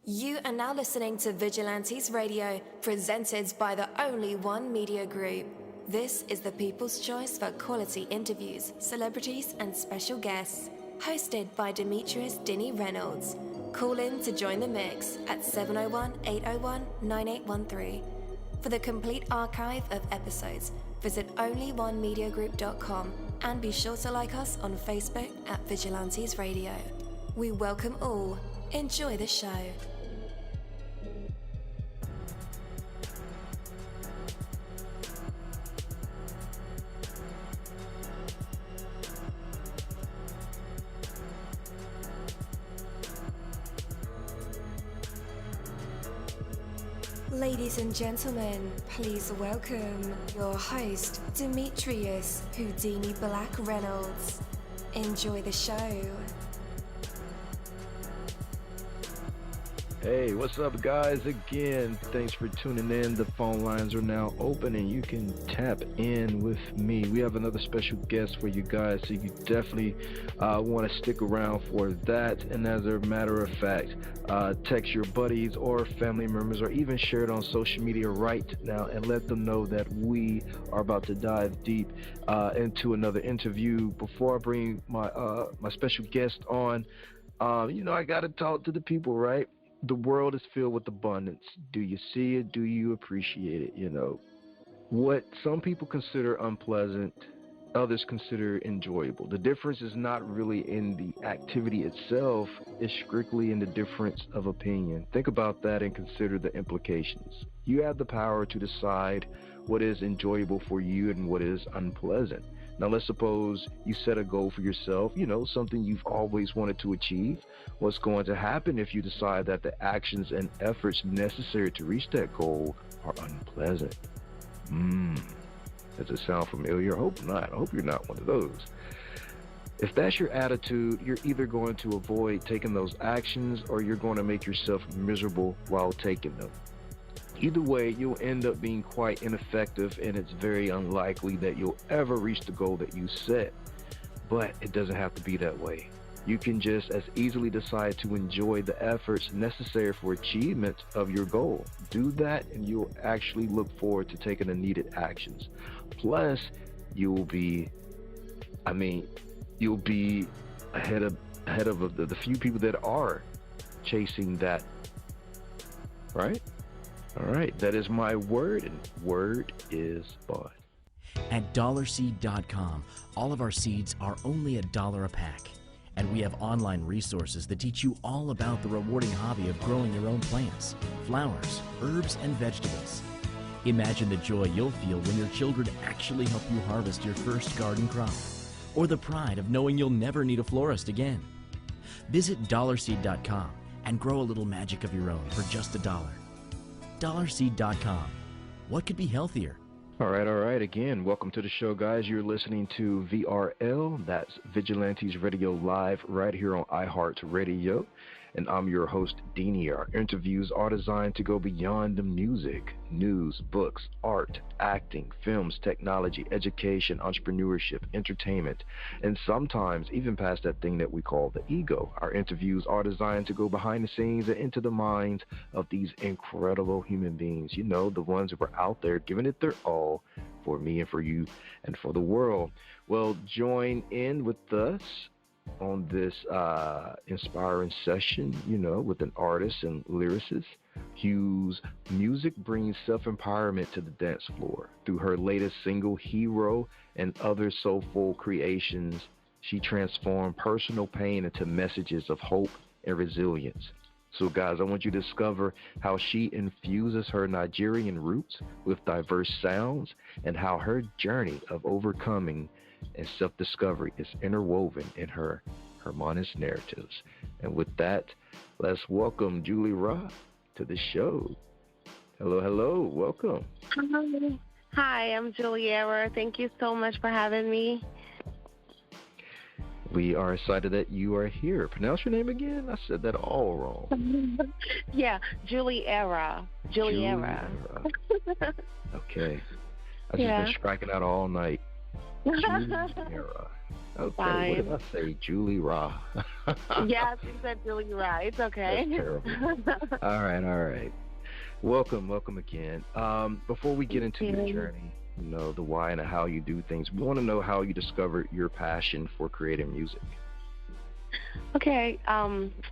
You are now listening to Vigilantes Radio, presented by the Only One Media Group. This is the people's choice for quality interviews, celebrities, and special guests. Hosted by Demetrius Dinny Reynolds. Call in to join the mix at 701-801-9813. For the complete archive of episodes, visit onlyonemediagroup.com and be sure to like us on Facebook at Vigilantes Radio. We welcome all. Enjoy the show. Ladies and gentlemen, please welcome your host, Demetrius Houdini Black Reynolds. Enjoy the show. Hey, what's up, guys? Again, thanks for tuning in. The phone lines are now open and you can tap in with me. We have another special guest for you guys, so you definitely want to stick around for that. And as a matter of fact, text your buddies or family members or even share it on social media right now and let them know that we are about to dive deep into another interview. Before I bring my special guest on, I got to talk to the people, right? The world is filled with abundance. Do you see it? Do you appreciate it? What some people consider unpleasant, others consider enjoyable. The difference is not really in the activity itself, it's strictly in the difference of opinion. Think about that and consider the implications. You have the power to decide what is enjoyable for you and what is unpleasant. Now, let's suppose you set a goal for yourself, something you've always wanted to achieve. What's going to happen if you decide that the actions and efforts necessary to reach that goal are unpleasant? Does it sound familiar? I hope not. I hope you're not one of those. If that's your attitude, you're either going to avoid taking those actions or you're going to make yourself miserable while taking them. Either way, you'll end up being quite ineffective, and it's very unlikely that you'll ever reach the goal that you set. But it doesn't have to be that way. You can just as easily decide to enjoy the efforts necessary for achievement of your goal. Do that, and you'll actually look forward to taking the needed actions. Plus, you'll be ahead of the few people that are chasing that, right? All right, that is my word, and word is bond. At dollarseed.com, all of our seeds are only $1 a pack. And we have online resources that teach you all about the rewarding hobby of growing your own plants, flowers, herbs, and vegetables. Imagine the joy you'll feel when your children actually help you harvest your first garden crop, or the pride of knowing you'll never need a florist again. Visit dollarseed.com and grow a little magic of your own for just $1. dollarseed.com. What could be healthier? All right. Again, welcome to the show, guys. You're listening to VRL. That's Vigilantes Radio Live right here on iHeartRadio. And I'm your host, Deanie. Our interviews are designed to go beyond the music, news, books, art, acting, films, technology, education, entrepreneurship, entertainment, and sometimes even past that thing that we call the ego. Our interviews are designed to go behind the scenes and into the minds of these incredible human beings. The ones who are out there giving it their all for me and for you and for the world. Well, join in with us on this inspiring session, with an artist and lyricist whose music brings self-empowerment to the dance floor. Through her latest single, Hero, and other soulful creations, she transformed personal pain into messages of hope and resilience. So, guys, I want you to discover how she infuses her Nigerian roots with diverse sounds and how her journey of overcoming and self-discovery is interwoven in her harmonious narratives. And with that, let's welcome Juliera to the show. Hello, welcome. Hi, I'm Juliera. Thank you so much for having me. We are excited that you are here. Pronounce your name again? I said that all wrong. Yeah, Juliera. Okay. I've just been striking out all night. Juliera. Okay, what did Fine. I say? Juliera. Yes, you said Juliera. It's okay. That's terrible. All right. Welcome again. Before we get into your Yeah. journey, the why and the how you do things, we want to know how you discovered your passion for creating music. Okay.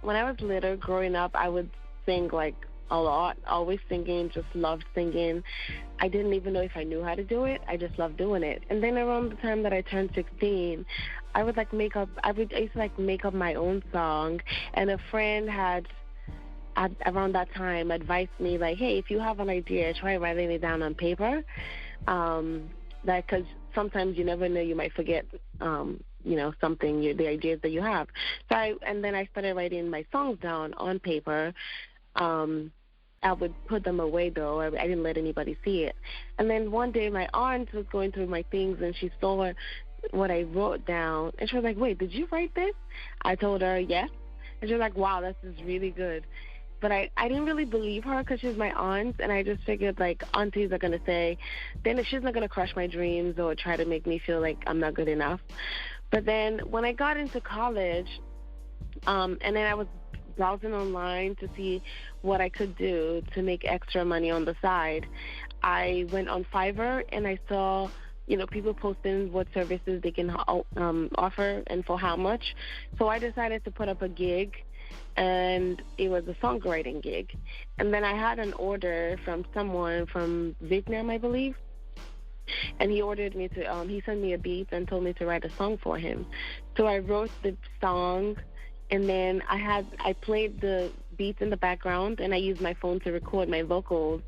When I was little, growing up, I would sing like a lot. Always singing. Just loved singing. I didn't even know if I knew how to do it. I just loved doing it. And then around the time that I turned 16, I would like make up. I used to like make up my own song, and a friend had around that time advised me like, hey, if you have an idea, try writing it down on paper. That because sometimes you never know, you might forget. Something, the ideas that you have. And then I started writing my songs down on paper. I would put them away though. I didn't let anybody see it. And then one day my aunt was going through my things and she saw what I wrote down, and she was like, "Wait, did you write this?" I told her yes, and she was like, "Wow, this is really good." But I didn't really believe her because she's my aunt, and I just figured, like, aunties are going to say, then she's not going to crush my dreams or try to make me feel like I'm not good enough. But then when I got into college, and then I was browsing online to see what I could do to make extra money on the side, I went on Fiverr and I saw, people posting what services they can offer and for how much. So I decided to put up a gig, and it was a songwriting gig. And then I had an order from someone from Vietnam, I believe. And he ordered me to, he sent me a beat and told me to write a song for him. So I wrote the song, and then I played the beats in the background, and I used my phone to record my vocals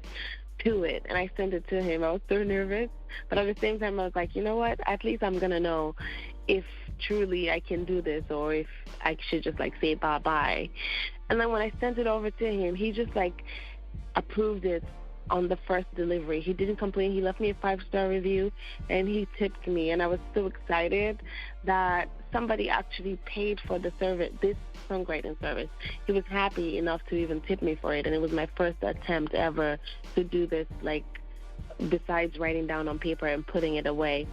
to it, and I sent it to him. I was so nervous, but at the same time, I was like, you know what? At least I'm going to know if truly I can do this or if I should just, like, say bye-bye. And then when I sent it over to him, he just, like, approved it on the first delivery. He didn't complain. He left me a 5-star review, and he tipped me. And I was so excited that somebody actually paid for the service, this songwriting service. He was happy enough to even tip me for it, and it was my first attempt ever to do this, like, besides writing down on paper and putting it away.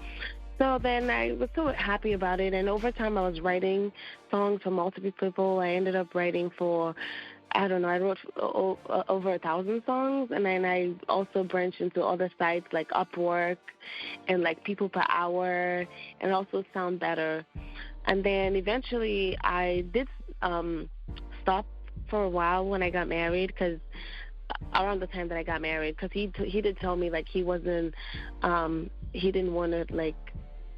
So then I was so happy about it, and over time I was writing songs for multiple people. I ended up writing for, I wrote over 1,000 songs, and then I also branched into other sites like Upwork and like People Per Hour, and also Sound Better. And then eventually I did stop for a while when I got married, because around the time that I got married, because he did tell me like he wasn't, he didn't want to, like,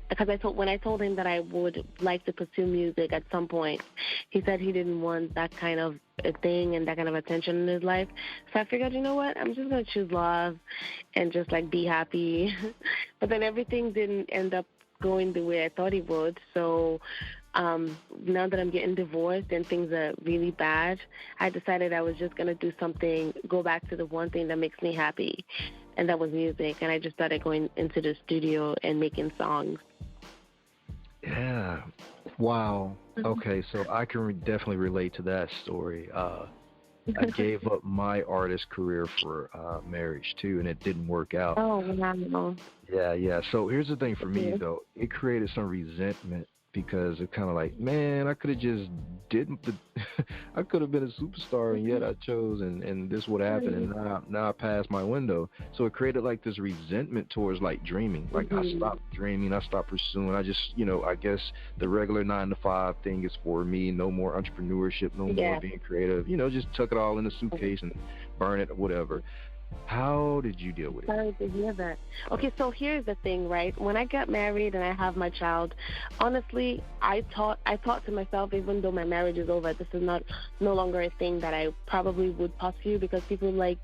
because when I told him that I would like to pursue music at some point, he said he didn't want that kind of a thing and that kind of attention in his life. So I figured, you know what, I'm just going to choose love and just, like, be happy. But then everything didn't end up going the way I thought it would. So now that I'm getting divorced and things are really bad, I decided I was just going to do something, go back to the one thing that makes me happy, and that was music. And I just started going into the studio and making songs. Yeah. Wow. Okay, so I can definitely relate to that story. I gave up my artist career for marriage too, and it didn't work out. Oh, wow. Yeah. So here's the thing for me though, it created some resentment because it kind of like, man, I could have just I could have been a superstar, and yet I chose, and this would happen, and now I passed my window. So it created like this resentment towards like dreaming. Like I stopped dreaming, I stopped pursuing. I just, I guess the regular 9-to-5 thing is for me. No more entrepreneurship, no more being creative. Just tuck it all in a suitcase and burn it or whatever. How did you deal with it? Sorry to hear that. Okay, so here's the thing, right? When I got married and I have my child, honestly, I thought to myself, even though my marriage is over, this is no longer a thing that I probably would pursue, because people like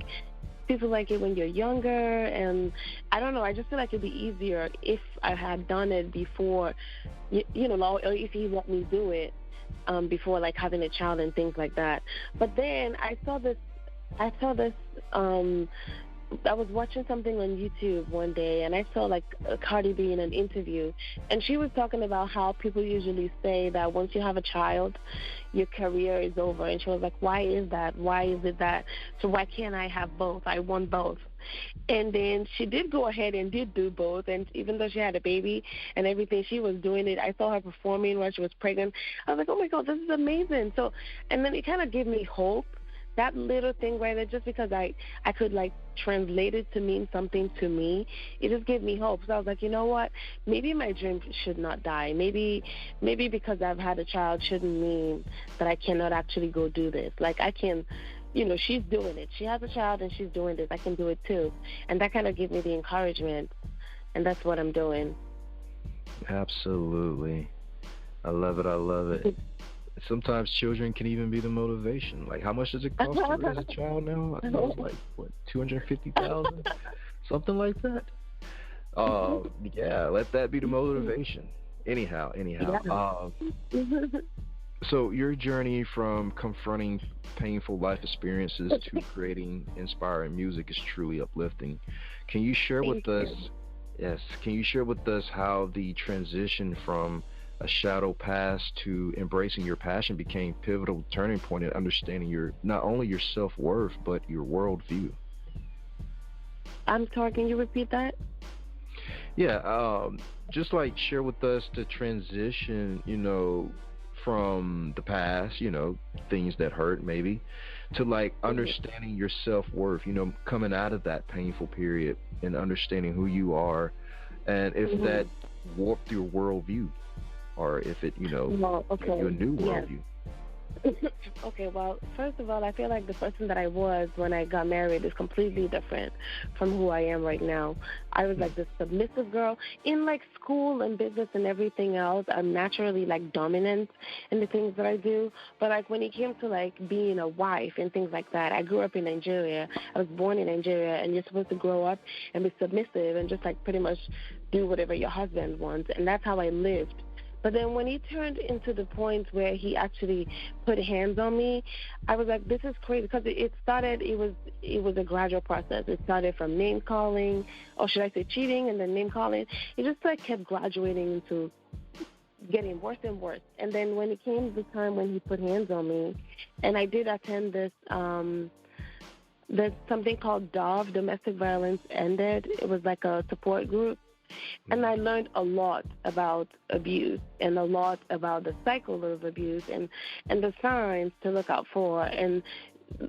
it when you're younger, and I don't know, I just feel like it'd be easier if I had done it before, or if he let me do it before, like, having a child and things like that. But then I saw this I was watching something on YouTube one day, and I saw like Cardi B in an interview, and she was talking about how people usually say that once you have a child, your career is over. And she was like, why is that? Why is it that? So why can't I have both? I want both. And then she did go ahead and did do both. And even though she had a baby and everything, she was doing it. I saw her performing while she was pregnant. I was like, oh, my God, this is amazing. So, and then it kind of gave me hope. That little thing right there, just because I could, like, translate it to mean something to me, it just gave me hope. So I was like, you know what? Maybe my dream should not die. Maybe because I've had a child shouldn't mean that I cannot actually go do this. Like, I can, you know, she's doing it. She has a child and she's doing this. I can do it too. And that kind of gave me the encouragement. And that's what I'm doing. Absolutely. I love it. I love it. Sometimes children can even be the motivation. Like, how much does it cost to raise a child now? I know it's like, what, $250,000? Something like that? Yeah, let that be the motivation. Anyhow. So your journey from confronting painful life experiences to creating inspiring music is truly uplifting. Can you share with us, can you share with us how the transition from a shadow past to embracing your passion became pivotal turning point in understanding your, not only your self-worth, but your worldview? I'm sorry, can you repeat that? Yeah, just like share with us the transition, you know, from the past, you know, things that hurt maybe, to like understanding your self-worth, you know, coming out of that painful period and understanding who you are, and if that warped your worldview, or if it, you know, gave you a new worldview. Okay, well, first of all, I feel like the person that I was when I got married is completely different from who I am right now. I was like this submissive girl. In like school and business and everything else, I'm naturally like dominant in the things that I do. But like when it came to like being a wife and things like that, I grew up in Nigeria. I was born in Nigeria, and you're supposed to grow up and be submissive and just like pretty much do whatever your husband wants. And that's how I lived. But then when he turned into the point where he actually put hands on me, I was like, this is crazy, because it was a gradual process. It started from name calling, or should I say cheating, and then name calling. It just like kept graduating into getting worse and worse. And then when it came the time when he put hands on me, and I did attend this, there's something called DOV, Domestic Violence Ended. It was like a support group. And I learned a lot about abuse and a lot about the cycle of abuse and the signs to look out for, and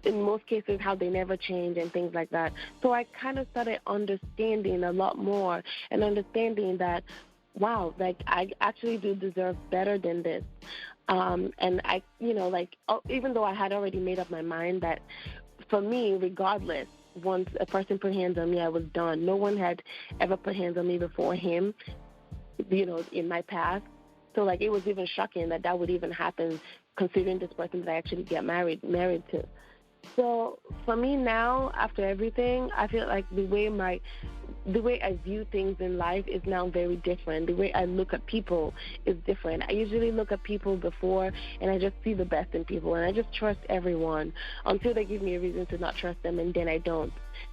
in most cases how they never change and things like that. So I kind of started understanding a lot more and understanding that, wow, like I actually do deserve better than this. And I, you know, like even though I had already made up my mind that for me, regardless, once a person put hands on me, I was done. No one had ever put hands on me before him, you know, in my past. So, like, it was even shocking that would even happen, considering this person that I actually get married to. So, for me now, after everything, I feel like the way I view things in life is now very different. The way I look at people is different. I usually look at people before, and I just see the best in people, and I just trust everyone until they give me a reason to not trust them, and then I don't.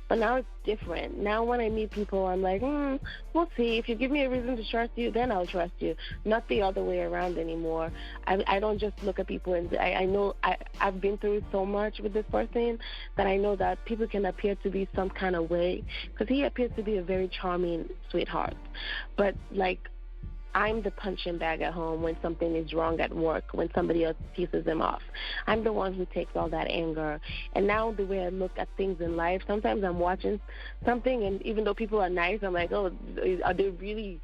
But now it's different. Now when I meet people, I'm like, we'll see. If you give me a reason to trust you, then I'll trust you. Not the other way around anymore. I don't just look at people and I know I've been through so much with this person that I know that people can appear to be some kind of way, because he appears to be a very charming sweetheart. But, like, I'm the punching bag at home when something is wrong at work, when somebody else pisses him off. I'm the one who takes all that anger. And now the way I look at things in life, sometimes I'm watching something, and even though people are nice, I'm like, oh, are they really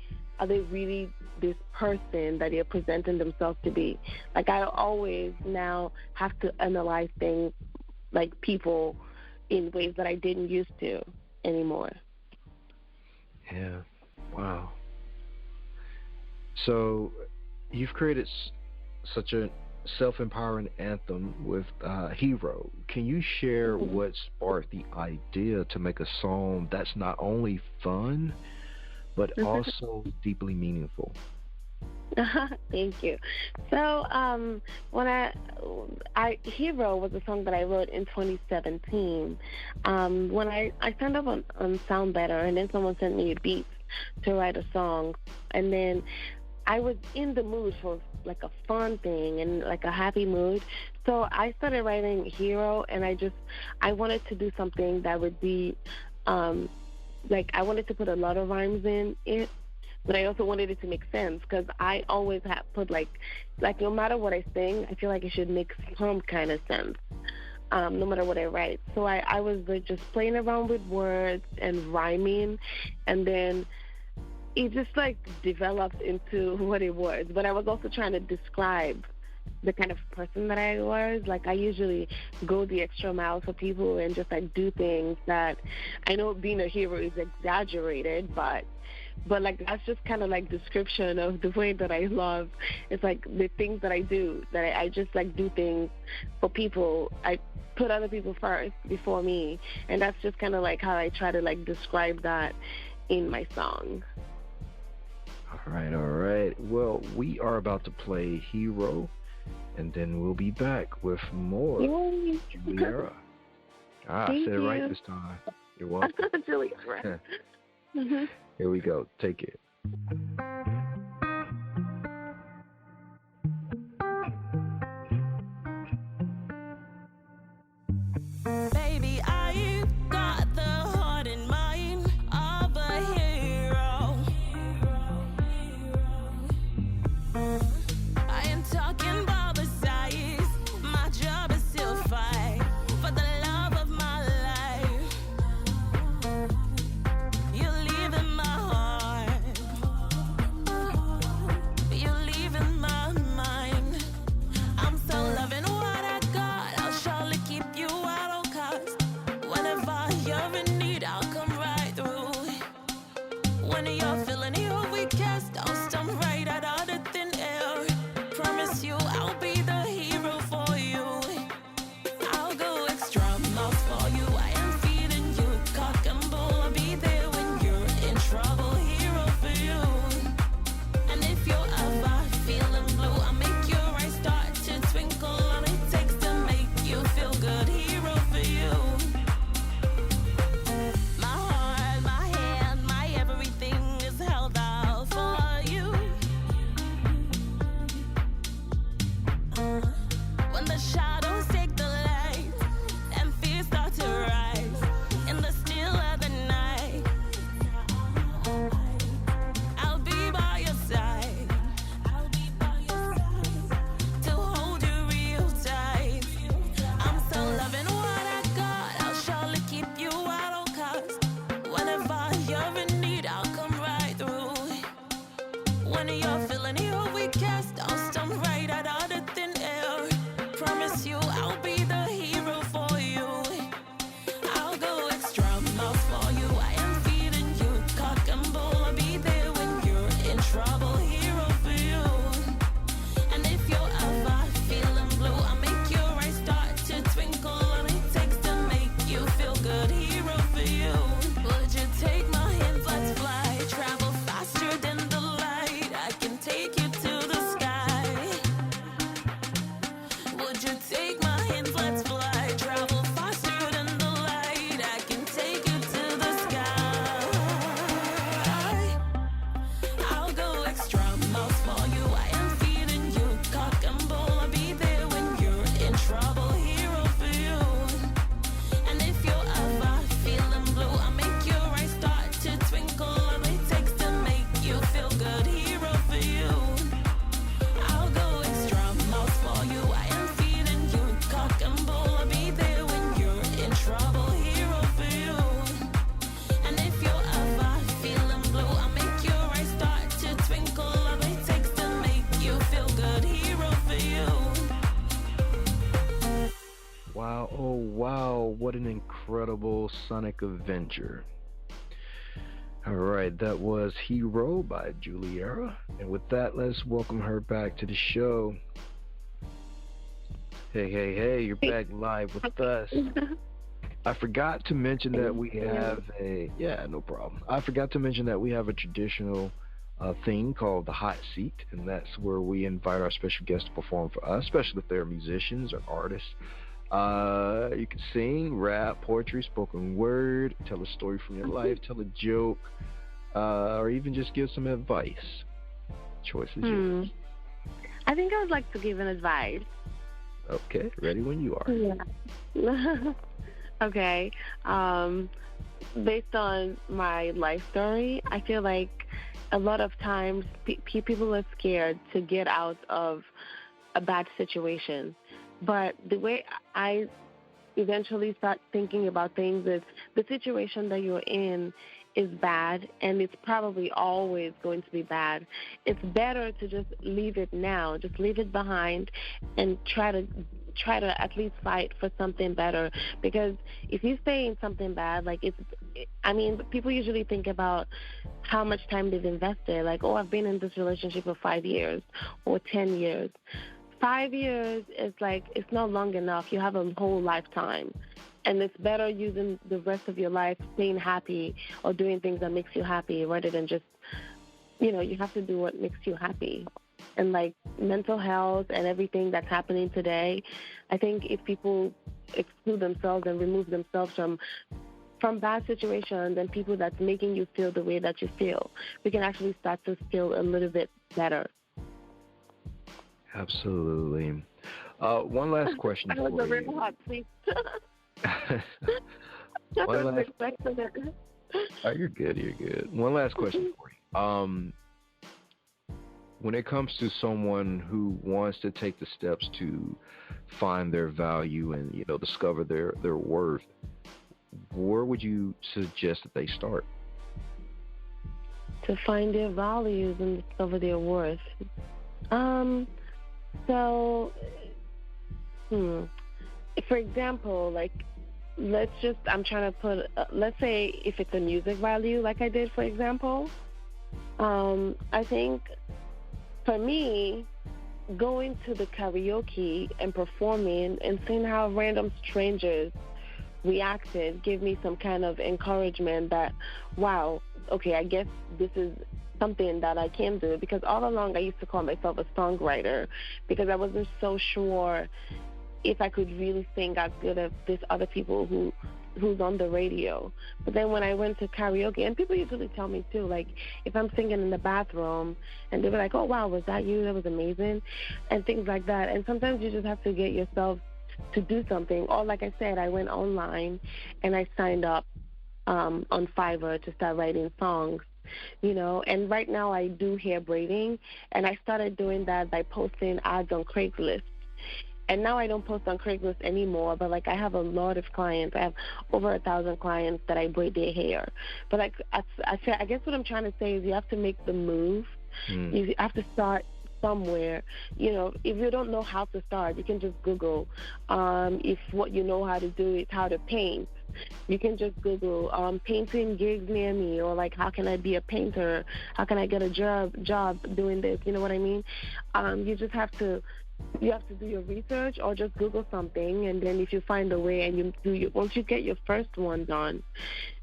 this person that they're presenting themselves to be? Like, I always now have to analyze things, like people, in ways that I didn't used to anymore. Yeah. Wow. So you've created such a self-empowering anthem with Hero. Can you share what sparked the idea to make a song that's not only fun, but also deeply meaningful? Thank you. So, when Hero was a song that I wrote in 2017. When I signed up on Sound Better, and then someone sent me a beat to write a song, and then I was in the mood for like a fun thing and like a happy mood. So I started writing Hero, and I wanted to do something that would be, like, I wanted to put a lot of rhymes in it, but I also wanted it to make sense, because I always have put like no matter what I sing, I feel like it should make some kind of sense, no matter what I write. So I was like just playing around with words and rhyming, and then it just like developed into what it was. But I was also trying to describe the kind of person that I was. Like, I usually go the extra mile for people and just like do things that I know being a hero is exaggerated, but like that's just kind of like description of the way that I love. It's like the things that I do, that I just like do things for people. I put other people first before me, and that's just kind of like how I try to like describe that in my song. All right. Well, we are about to play Hero, and then we'll be back with more. Yay. Juliera. I said it right this time. You're welcome. Juliera. Mm-hmm. Here we go. Take it. Baby, I got the heart and mind of a hero. I am talking about the size. My job is still fight for the love of my life. You live in my heart. You live in my mind. I'm so loving what I got. I'll surely keep you at all costs. Whenever you're in need, I'll come right through. When you're feeling your weakest, I'll stump right out of the thin air. Promise you I'll be the hero for you. I'll go extra miles for you. I am feeding you cock and bull. I'll be there when you're in trouble. Hero for you. And if you're ever feeling blue, I'll make your eyes start to twinkle. All it takes to make you feel good. Hero for you. My heart, my hand, my everything is held out for you. When the shadows take the light and fears start to rise in the still of the night, I'll be by your side. I'll be by your side to hold you real tight. I'm so loving what I got. I'll surely keep you at all costs. Whenever you're in need, I'll come right through. When you're feeling your weakest, I'll stump right out of the thin air. Promise you I'll be the hero for you. I'll go extra miles for you. I am feeding you cock and bull. I'll be there when you're in trouble. Hero for you. And if you're ever feeling blue, I'll make your eyes start to twinkle. All it takes to make you feel good. Hero for you. Would you take my hands? Let's fly. Travel faster than the light. I can take you to the sky. Would you take my hands? Let's fly. Travel faster than the light. I can take you to the sky. I'll go extra miles for you. I am feeding you cock and bull. I'll be there when you're in trouble. Hero for you. And if you're ever feeling blue, I'll make your eyes start to twinkle. All it takes to make you feel good. Hero for you. I'll go extra miles for you. I am feeding you cock and bull. I'll be there when you're in trouble. Hero for you. And if you're ever feeling blue, I'll make your eyes start to twinkle. All it takes to make you feel good. Hero for you. Wow, oh wow, what an incredible sonic adventure. All right, that was Hero by Juliera. And with that, let's welcome her back to the show. Hey, you're back live with us. I forgot to mention that we have no problem. I forgot to mention that we have a traditional thing called the hot seat, and that's where we invite our special guests to perform for us, especially if they're musicians or artists. You can sing, rap, poetry, spoken word, tell a story from your life, tell a joke, or even just give some advice. Choice is yours. I think I would like to give an advice. Okay, ready when you are. Yeah. Okay. Based on my life story, I feel like a lot of times people are scared to get out of a bad situation. But the way I eventually start thinking about things is the situation that you're in is bad, and it's probably always going to be bad. It's better to just leave it now, just leave it behind, and try to at least fight for something better. Because if you stay in something bad, like people usually think about how much time they've invested. Like, oh, I've been in this relationship for 5 years or 10 years. 5 years is like, it's not long enough. You have a whole lifetime. And it's better using the rest of your life staying happy or doing things that makes you happy rather than just, you have to do what makes you happy. And like mental health and everything that's happening today, I think if people exclude themselves and remove themselves from bad situations and people that's making you feel the way that you feel, we can actually start to feel a little bit better. Absolutely. One last question for you. That was a real hot seat. You're good. One last question for you. When it comes to someone who wants to take the steps to find their value and discover their worth, where would you suggest that they start? To find their values and discover their worth. For example, like, let's say if it's a music value, like I did, for example, I think for me, going to the karaoke and performing and seeing how random strangers reacted gave me some kind of encouragement that, wow, okay, I guess this is something that I can do. Because all along I used to call myself a songwriter because I wasn't so sure if I could really sing as good as these other people who's on the radio. But then when I went to karaoke, and people usually tell me too, like if I'm singing in the bathroom and they were like, oh wow, was that you? That was amazing, and things like that. And sometimes you just have to get yourself to do something. Or like I said, I went online and I signed up on Fiverr to start writing songs. And right now I do hair braiding, and I started doing that by posting ads on Craigslist. And now I don't post on Craigslist anymore, but like I have a lot of clients. I have over 1,000 clients that I braid their hair. But like I guess what I'm trying to say is you have to make the move. You have to start somewhere. If you don't know how to start, you can just Google. If what you know how to do is how to paint, you can just Google painting gigs near me, or like how can I be a painter? How can I get a job doing this? You know what I mean? You just have to. You have to do your research or just Google something, and then if you find a way and once you get your first one done,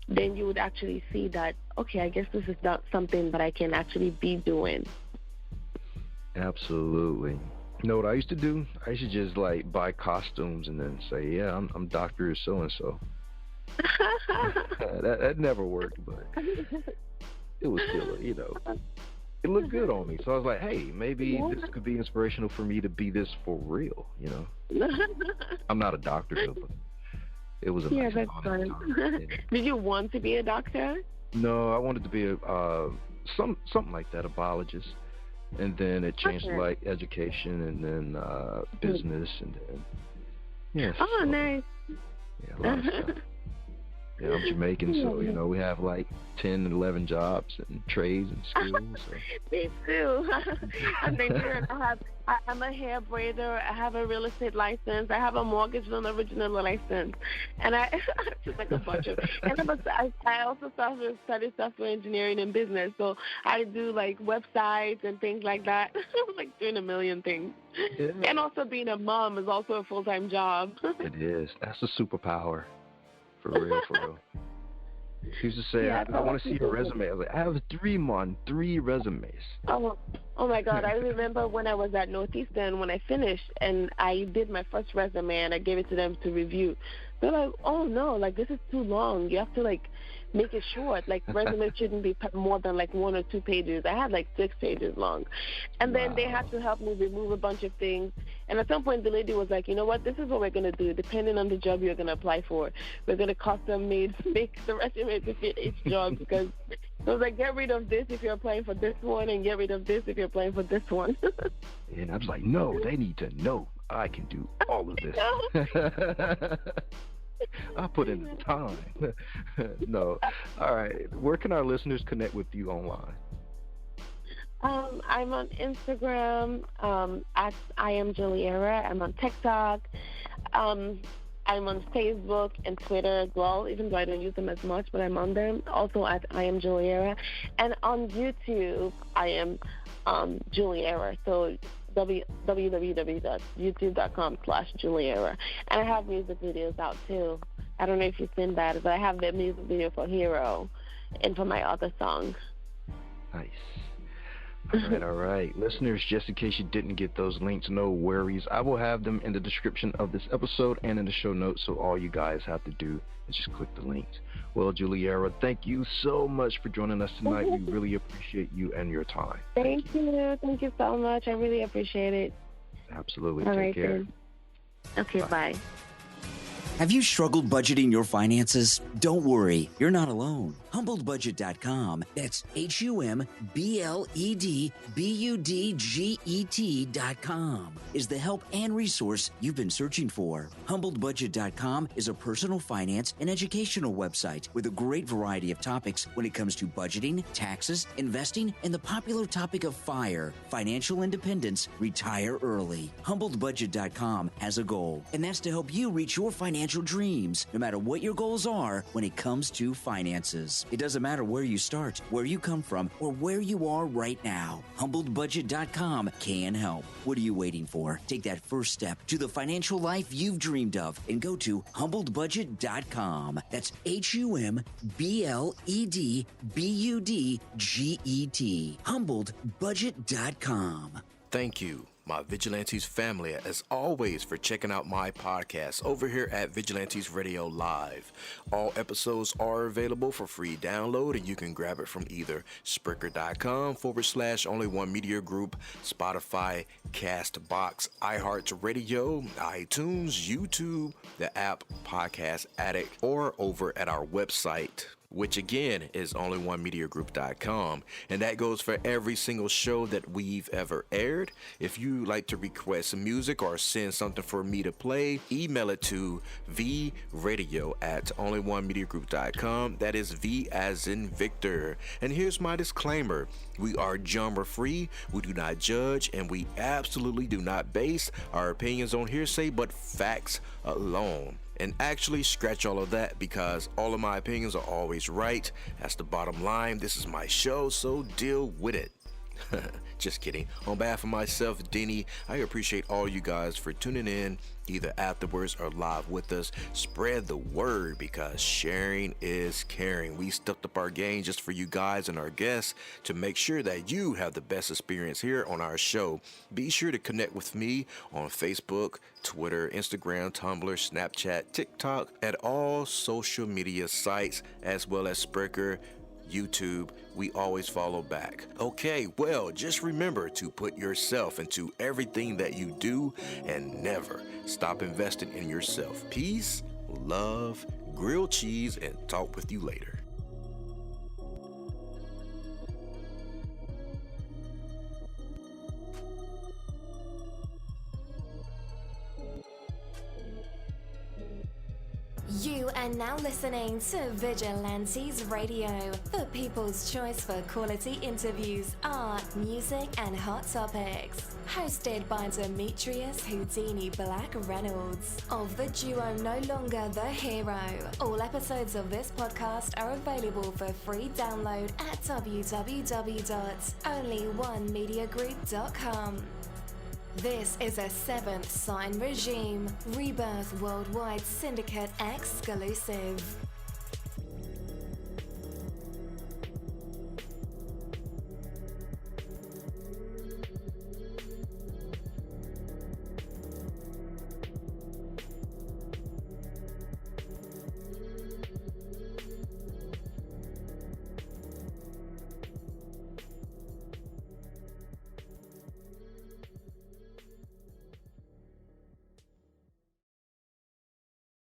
then you would actually see that, okay, I guess this is not something that I can actually be doing. Absolutely. You know what I used to do? I used to just like buy costumes and then say, yeah, I'm Dr. So-and-so. that never worked, but it was still, it looked good on me. So I was like, hey, maybe this could be inspirational for me to be this for real, I'm not a doctor, though, but it was a nice that's fun. Did you want to be a doctor? No, I wanted to be something like that, a biologist. And then it changed to like education and then business and then, nice. Yeah, a lot of stuff. Yeah, I'm Jamaican, so, we have like 10 and 11 jobs and trades and skills. So. Me too. I'm Nigerian. I'm a hair braider. I have a real estate license. I have a mortgage loan original license. And I just like a bunch of. And I also studied software engineering and business. So I do like websites and things like that. I'm like doing a million things. Yeah. And also being a mom is also a full-time job. It is. That's a superpower. For real. She used to say, Yeah, I want to see your resume. I was like, I have 3 resumes. Oh my God! I remember when I was at Northeastern, when I finished and I did my first resume and I gave it to them to review. They're like, "Oh no, like this is too long. You have to like make it short. Like resume shouldn't be more than like 1 or 2 pages." I had like 6 pages long, and then they had to help me remove a bunch of things. And at some point, the lady was like, "You know what? This is what we're gonna do. Depending on the job you're gonna apply for, we're gonna custom make the resume to fit each job." Because so I was like, get rid of this if you're applying for this one, and get rid of this if you're applying for this one. And I was like, no, they need to know I can do all of this. I put in the time. No. All right. Where can our listeners connect with you online? I'm on Instagram at I am Juliera. I'm on TikTok. I'm on Facebook and Twitter as well, even though I don't use them as much, but I'm on there. Also at I am Juliera. And on YouTube, I am Juliera. So www.youtube.com/Juliera. And I have music videos out too. I don't know if you've seen that, but I have the music video for Hero and for my other songs. Nice. All right. Listeners, just in case you didn't get those links, no worries. I will have them in the description of this episode and in the show notes, so all you guys have to do is just click the links. Well, Juliera, thank you so much for joining us tonight. We really appreciate you and your time. Thank you. Thank you so much. I really appreciate it. Absolutely. All Take right, care. then. Okay, bye. Have you struggled budgeting your finances? Don't worry, you're not alone. HumbledBudget.com, that's HumbledBudget.com, is the help and resource you've been searching for. HumbledBudget.com is a personal finance and educational website with a great variety of topics when it comes to budgeting, taxes, investing, and the popular topic of FIRE, financial independence, retire early. HumbledBudget.com has a goal, and that's to help you reach your financial dreams, no matter what your goals are when it comes to finances. It doesn't matter where you start, where you come from, or where you are right now. HumbledBudget.com can help. What are you waiting for? Take that first step to the financial life you've dreamed of and go to HumbledBudget.com. That's HumbledBudget. HumbledBudget.com. Thank you, my Vigilantes family, as always, for checking out my podcast over here at Vigilantes Radio Live. All episodes are available for free download, and you can grab it from either Spreaker.com/Only One Media Group, Spotify, Castbox, iHeartRadio, iTunes, YouTube, the app Podcast Addict, or over at our website, which again is onlyonemediagroup.com, and that goes for every single show that we've ever aired. If you like to request some music or send something for me to play, email it to vradio@onlyonemediagroup.com. That is V as in Victor. And here's my disclaimer: we are genre free, we do not judge, and we absolutely do not base our opinions on hearsay but facts alone. And actually, scratch all of that, because all of my opinions are always right. That's the bottom line. This is my show, so deal with it. Just kidding. On behalf of myself, Denny, I appreciate all you guys for tuning in, either afterwards or live with us. Spread the word, because sharing is caring. We stepped up our game just for you guys and our guests to make sure that you have the best experience here on our show. Be sure to connect with me on Facebook, Twitter, Instagram, Tumblr, Snapchat, TikTok, at all social media sites, as well as Spreaker, YouTube. We always follow back. Okay, well, just remember to put yourself into everything that you do and never stop investing in yourself. Peace, love, grilled cheese, and talk with you later. You are now listening to Vigilantes Radio, the people's choice for quality interviews, art, music, and hot topics. Hosted by Demetrius Houdini Black Reynolds of the duo No Longer the Hero. All episodes of this podcast are available for free download at www.onlyonemediagroup.com. This is a Seventh Sign Regime Rebirth Worldwide Syndicate exclusive.